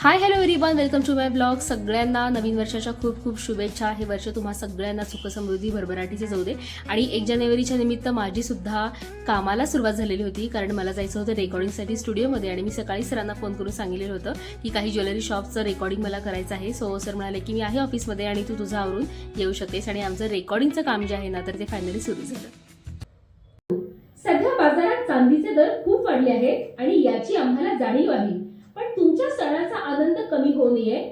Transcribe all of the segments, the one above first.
High hello everyone, welcome to my blog. सगळ्यांना नवीन वर्षाच्या खूप खूप शुभेच्छा. हे वर्ष तुम्हा सगळ्यांना सुख समृद्धी भरभराटीचे जाऊ दे. आणि 1 जानेवारीच्या निमित्त माझी सुद्धा कामाला सुरुवात झालेली होती, कारण मला जायचं होतं रेकॉर्डिंगसाठी स्टुडिओमध्ये. आणि मी सकाळी सरांना फोन करून सांगितलेलं होतं की काही ज्वेलरी शॉपचं रेकॉर्डिंग मला करायचं आहे. सो सर म्हणाले की मी आहे ऑफिसमध्ये आणि तू तुझं आवरून येऊ शकतेस. आणि आमचं रेकॉर्डिंगचं काम जे आहे ना, तर ते फायनली सुरू झालं. सध्या बाजारात चांदीचे दर खूप वाढले आहेत आणि याची आम्हाला जाणीव आहे, पण तुमच्या सणाचा आनंद कमी होऊ नये.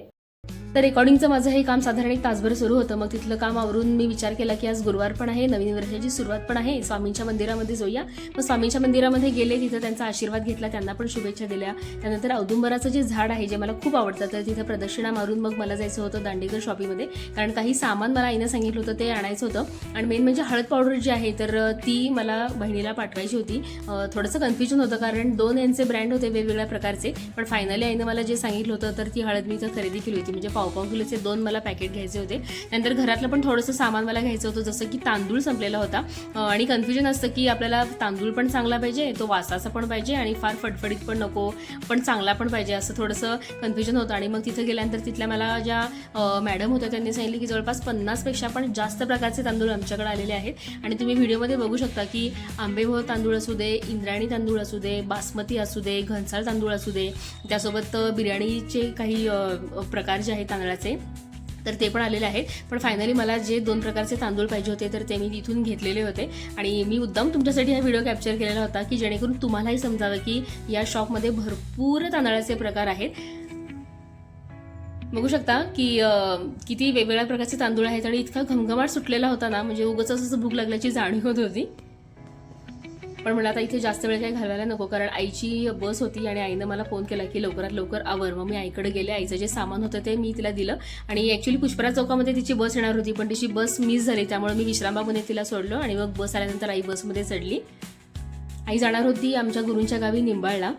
तर रेकॉर्डिंगचं माझं हे काम साधारण 1 तासभर सुरू होतं. मग तिथलं काम आवरून मी विचार केला की आज गुरुवार पण आहे, नवीन वर्षाची सुरुवात पण आहे, स्वामींच्या मंदिरामध्ये जाऊया. मग स्वामींच्या मंदिरामध्ये गेले, तिथं त्यांचा आशीर्वाद घेतला, त्यांना पण शुभेच्छा दिल्या. त्यानंतर औदुंबराचं जे झाड आहे जे मला खूप आवडतं, तर तिथं प्रदक्षिणा मारून मग मला जायचं होतं दांडेकर शॉपीमध्ये, कारण काही सामान मला आईनं सांगितलं होतं ते आणायचं होतं. आणि मेन म्हणजे हळद पावडर जी आहे तर ती मला बहिणीला पाठवायची होती. थोडंसं कन्फ्युजन होतं, कारण 2 यांचे ब्रँड होते वेगवेगळ्या प्रकारचे. पण फायनली आईनं मला जे सांगितलं होतं तर ती हळद मी इथं खरेदी केली होती. म्हणजे पाव किलोचे 2 मला पॅकेट घ्यायचे होते. नंतर घरातलं पण थोडंसं सामान मला घ्यायचं होतं, जसं की तांदूळ संपलेला होता. आणि कन्फ्युजन असतं की आपल्याला तांदूळ पण चांगला पाहिजे, तो वासाचा पण पाहिजे आणि फार फटफडीत पण नको, पण चांगला पण पाहिजे, असं थोडंसं कन्फ्युजन होतं. आणि मग तिथं गेल्यानंतर तिथल्या मला ज्या मॅडम होत्या त्यांनी सांगितलं की जवळपास 50पेक्षा पण जास्त प्रकारचे तांदूळ आमच्याकडे आलेले आहेत. आणि तुम्ही व्हिडिओमध्ये बघू शकता की आंबेमोहर तांदूळ असू दे, इंद्रायणी तांदूळ असू दे, बासमती असू दे, घनसाळ तांदूळ असू दे, त्यासोबत बिर्याणीचे काही प्रकार जे आहेत तांदळाचे तर ते पण आलेले आहेत. पण फायनली मला जे 2 प्रकारचे तांदूळ पाहिजे होते तर ते मी तिथून घेतलेले होते. आणि मी मुद्दाम तुमच्यासाठी हा व्हिडिओ कॅप्चर केलेला होता की जेणेकरून तुम्हालाही समजावं की या शॉपमध्ये भरपूर तांदळाचे प्रकार आहेत. बघू शकता की किती वेगवेगळ्या प्रकारचे तांदूळ आहेत. आणि इतका घमघमाट सुटलेला होता ना, म्हणजे उगाच असं भूक लागल्याची जाणीव होत होती. पण मला आता इथे जास्त वेळ काही घालवायला नको, कारण आईची बस होती आणि आईनं मला फोन केला की लवकरात लवकर आवर. मग मी आईकडे गेले, आईचं जे सामान होतं ते मी तिला दिलं. आणि ॲक्च्युली पुष्पराज चौकामध्ये तिची बस येणार होती, पण तिची बस मिस झाली, त्यामुळे मी विश्रामबागमध्ये तिला सोडलं. आणि मग बस आल्यानंतर आई बसमध्ये चढली. आई जाणार होती आमच्या गुरूंच्या गावी निंबाळला,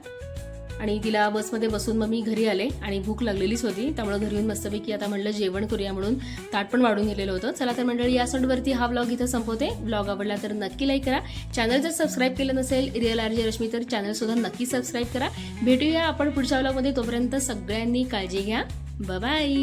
आणि तिला बसमध्ये बसून मग मी घरी आले. आणि भूक लागलेलीच होती, त्यामुळे घरी येऊन मस्तपैकी आता म्हटलं जेवण करूया, म्हणून ताट पण वाढून गेलेलं होतं. चला तर मंडळी, या सॉन्डवरती हा व्लॉग इथं संपवते. व्लॉग आवडला तर नक्की लाईक करा. चॅनल जर सबस्क्राईब केलं नसेल रिअल आरजे रश्मी, तर चॅनलसुद्धा नक्की सबस्क्राईब करा. भेटूया आपण पुढच्या व्लॉगमध्ये. तोपर्यंत सगळ्यांनी काळजी घ्या. बाय.